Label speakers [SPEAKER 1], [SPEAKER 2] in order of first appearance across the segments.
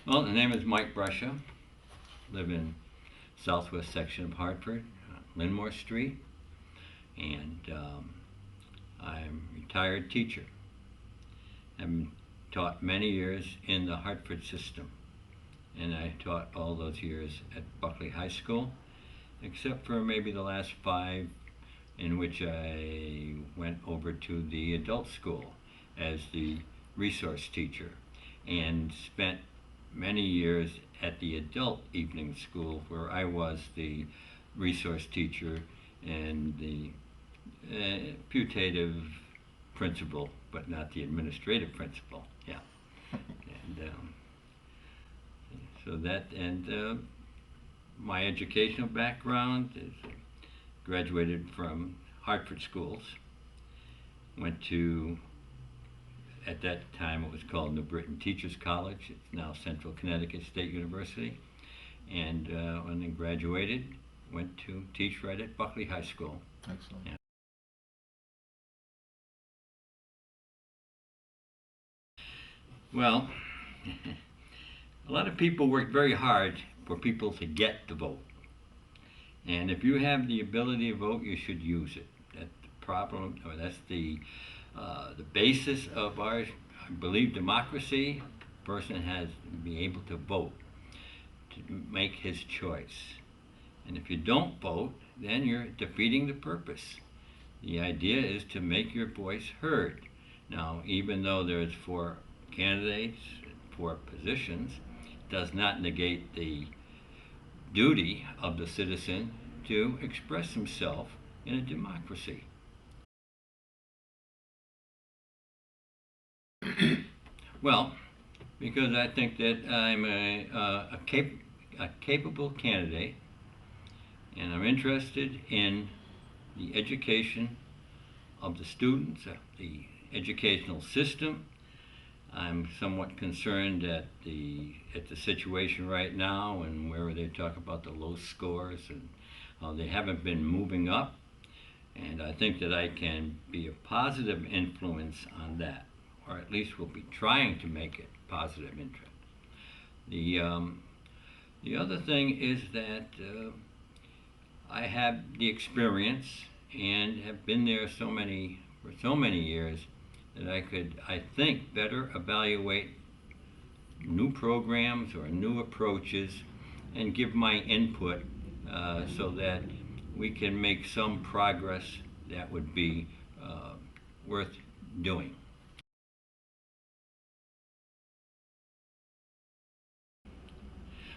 [SPEAKER 1] Well, the name is Mike Brescia. Live in southwest section of Hartford, Linmore Street, and I'm a retired teacher. I've taught many years in the Hartford system, and I taught all those years at Buckley High School, except for maybe the last 5 in which I went over to the adult school as the resource teacher and spent many years at the adult evening school where I was the resource teacher and the putative principal, but not the administrative principal. Yeah. And so that, and my educational background is graduated from Hartford schools, went to, at that time it was called New Britain Teachers College, it's now Central Connecticut State University, and when I graduated, went to teach right at Buckley High School.
[SPEAKER 2] Excellent.
[SPEAKER 1] Yeah. Well, a lot of people work very hard for people to get the vote. And if you have the ability to vote, you should use it. That's the problem, or that's the basis of our, I believe, democracy. A person has to be able to vote, to make his choice. And if you don't vote, then you're defeating the purpose. The idea is to make your voice heard. Now, even though there's 4 candidates, 4 positions, does not negate the duty of the citizen to express himself in a democracy. Well, because I think that I'm a capable candidate, and I'm interested in the education of the students, the educational system. I'm somewhat concerned at the situation right now, and where they talk about the low scores and how they haven't been moving up, and I think that I can be a positive influence on that, or at least will be trying to make it positive interest. The other thing is that I have the experience and have been there for so many years that I could, I think, better evaluate new programs or new approaches and give my input so that we can make some progress that would be worth doing.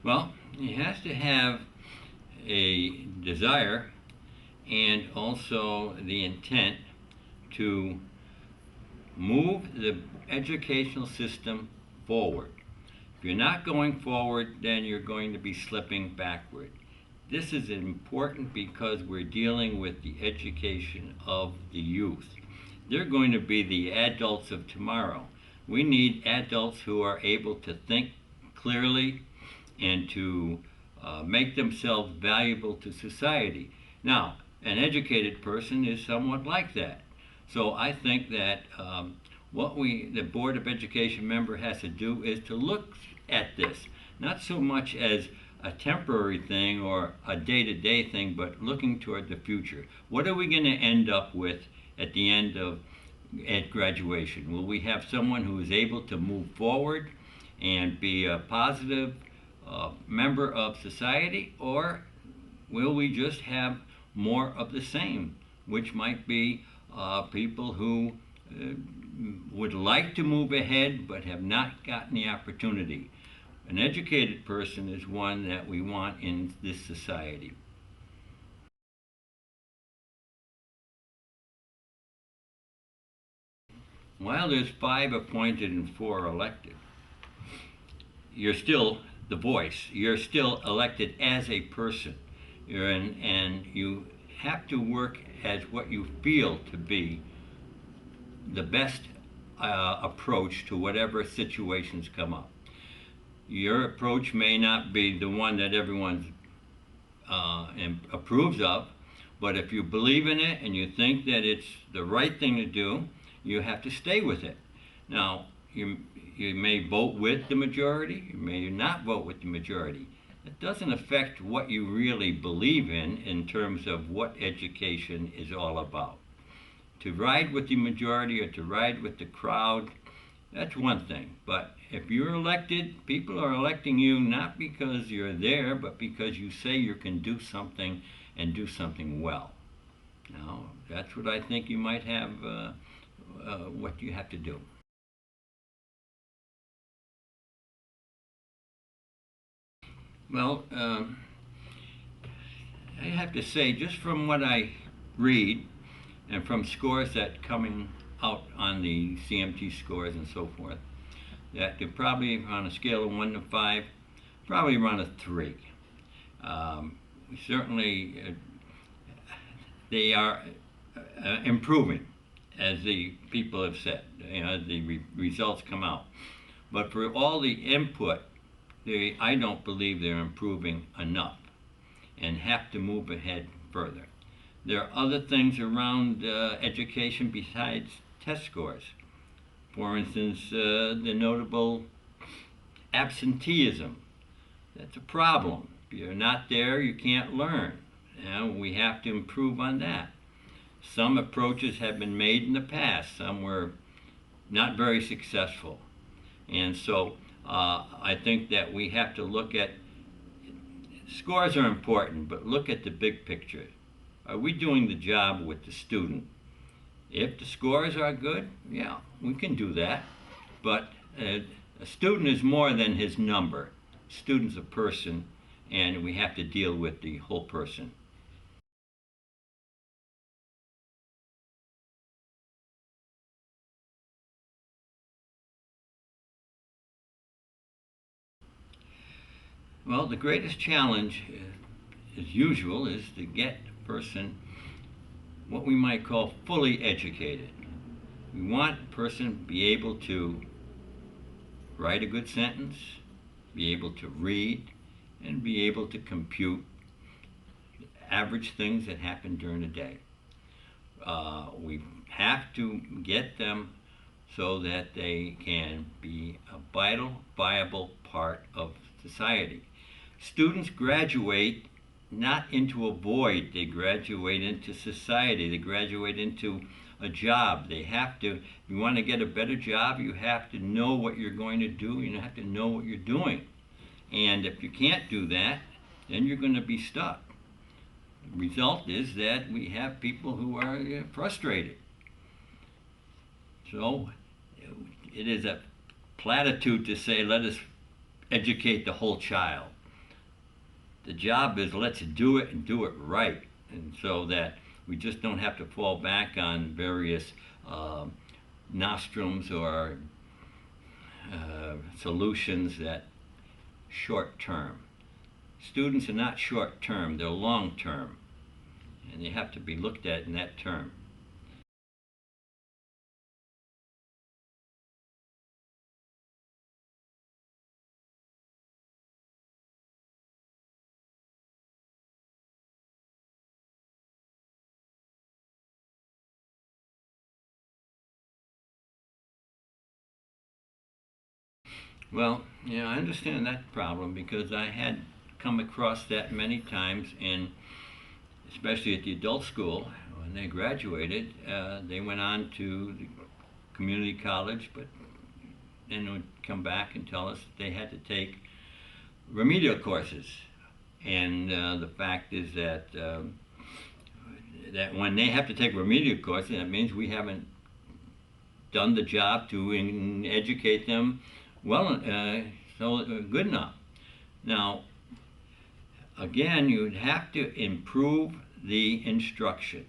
[SPEAKER 1] Well, he has to have a desire and also the intent to move the educational system forward. If you're not going forward, then you're going to be slipping backward. This is important because we're dealing with the education of the youth. They're going to be the adults of tomorrow. We need adults who are able to think clearly and to make themselves valuable to society. Now, an educated person is somewhat like that. So I think that what the Board of Education member has to do is to look at this, not so much as a temporary thing or a day-to-day thing, but looking toward the future. What are we going to end up with at the end of graduation? Will we have someone who is able to move forward and be a positive member of society, or will we just have more of the same, which might be people who would like to move ahead but have not gotten the opportunity? An educated person is one that we want in this society. While there's 5 appointed and 4 elected, you're still the voice. You're still elected as a person. And you have to work as what you feel to be the best approach to whatever situations come up. Your approach may not be the one that everyone approves of, but if you believe in it and you think that it's the right thing to do, you have to stay with it. Now, you may vote with the majority, you may not vote with the majority. It doesn't affect what you really believe in terms of what education is all about. To ride with the majority or to ride with the crowd, that's one thing. But if you're elected, people are electing you not because you're there, but because you say you can do something and do something well. Now, that's what I think you might have, what you have to do. Well, I have to say, just from what I read and from scores that coming out on the CMT scores and so forth, that they're probably on a scale of 1 to 5, probably around a 3. Certainly, they are improving, as the people have said, as the results come out. But for all the input, I don't believe they're improving enough and have to move ahead further. There are other things around education besides test scores. For instance, the notable absenteeism. That's a problem. If you're not there, you can't learn. We have to improve on that. Some approaches have been made in the past. Some were not very successful. And so I think that we have to look at, scores are important, but look at the big picture. Are we doing the job with the student? If the scores are good, yeah, we can do that. But a student is more than his number. A student's a person, and we have to deal with the whole person. Well, the greatest challenge, as usual, is to get a person what we might call fully educated. We want a person to be able to write a good sentence, be able to read, and be able to compute average things that happen during the day. We have to get them so that they can be a vital, viable part of society. Students graduate not into a void, they graduate into society, they graduate into a job. They have to, if you want to get a better job, you have to know what you're going to do, you have to know what you're doing. And if you can't do that, then you're going to be stuck. The result is that we have people who are frustrated. So it is a platitude to say, let us educate the whole child. The job is let's do it and do it right, and so that we just don't have to fall back on various nostrums or solutions that short term. Students are not short term, they're long term, and they have to be looked at in that term. Well, yeah, I understand that problem because I had come across that many times, and especially at the adult school, when they graduated, they went on to the community college, but then would come back and tell us that they had to take remedial courses. And the fact is that that when they have to take remedial courses, that means we haven't done the job to educate them well, good enough. Now, again, you'd have to improve the instruction.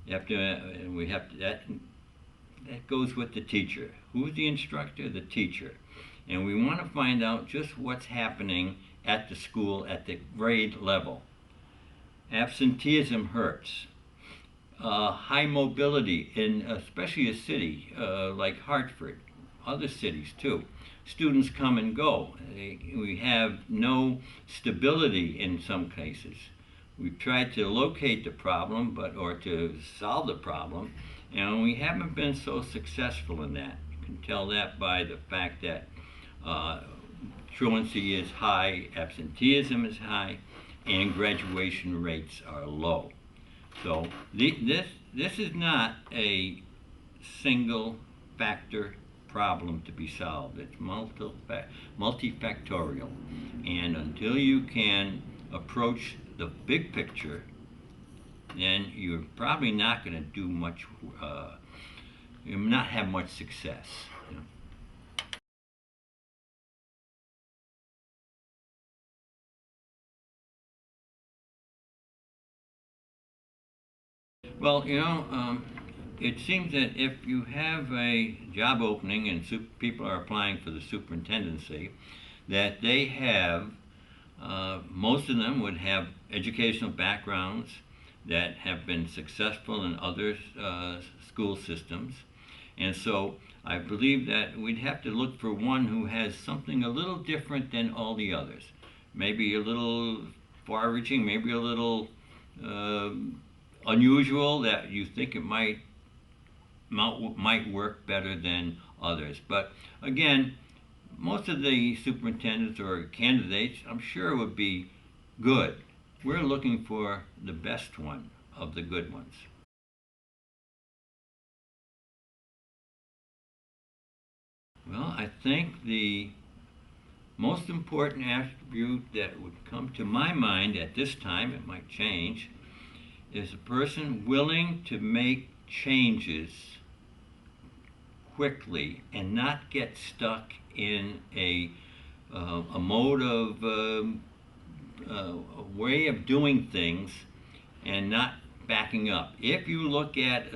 [SPEAKER 1] You have to, that goes with the teacher. Who's the instructor? The teacher. And we want to find out just what's happening at the school at the grade level. Absenteeism hurts. High mobility in especially a city like Hartford, other cities too. Students come and go. We have no stability in some cases. We've tried to locate the problem, or to solve the problem, and we haven't been so successful in that. can tell that by the fact that truancy is high, absenteeism is high, and graduation rates are low. So this is not a single factor problem to be solved. It's multifactorial. And until you can approach the big picture, then you're probably not going to do much, you'll not have much success. You know? Well, it seems that if you have a job opening and people are applying for the superintendency, that they have, most of them would have educational backgrounds that have been successful in other school systems. And so I believe that we'd have to look for one who has something a little different than all the others. Maybe a little far-reaching, maybe a little unusual, that you think it might work better than others. But again, most of the superintendents or candidates, I'm sure, would be good. We're looking for the best one of the good ones. Well, I think the most important attribute that would come to my mind at this time, it might change, is a person willing to make changes quickly and not get stuck in a mode of a way of doing things and not backing up. If you look at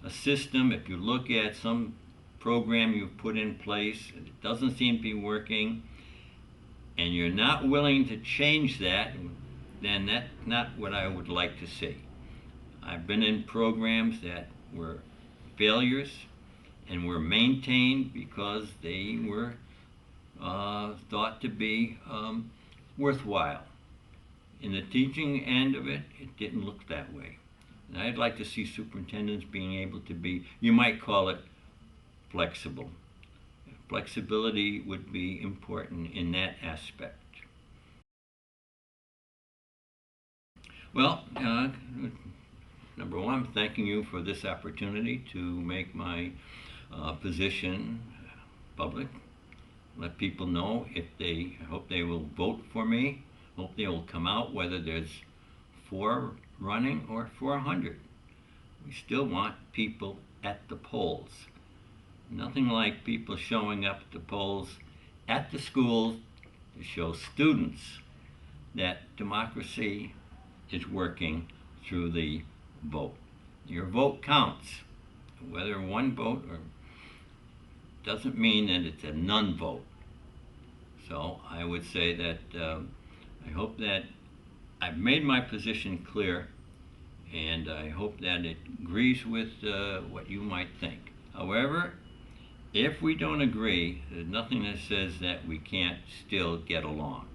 [SPEAKER 1] a system, if you look at some program you've put in place and it doesn't seem to be working, and you're not willing to change that, then that's not what I would like to see. I've been in programs that were failures and were maintained because they were thought to be worthwhile. In the teaching end of it, it didn't look that way. And I'd like to see superintendents being able to be, you might call it, flexible. Flexibility would be important in that aspect. Well, number one, I'm thanking you for this opportunity to make my position public. Let people know I hope they will vote for me. Hope they will come out, whether there's 4 running or 400. We still want people at the polls. Nothing like people showing up at the polls at the schools to show students that democracy is working through the vote. Your vote counts. Whether one vote or doesn't mean that it's a none vote. So I would say that I hope that I've made my position clear, and I hope that it agrees with what you might think. However, if we don't agree, there's nothing that says that we can't still get along.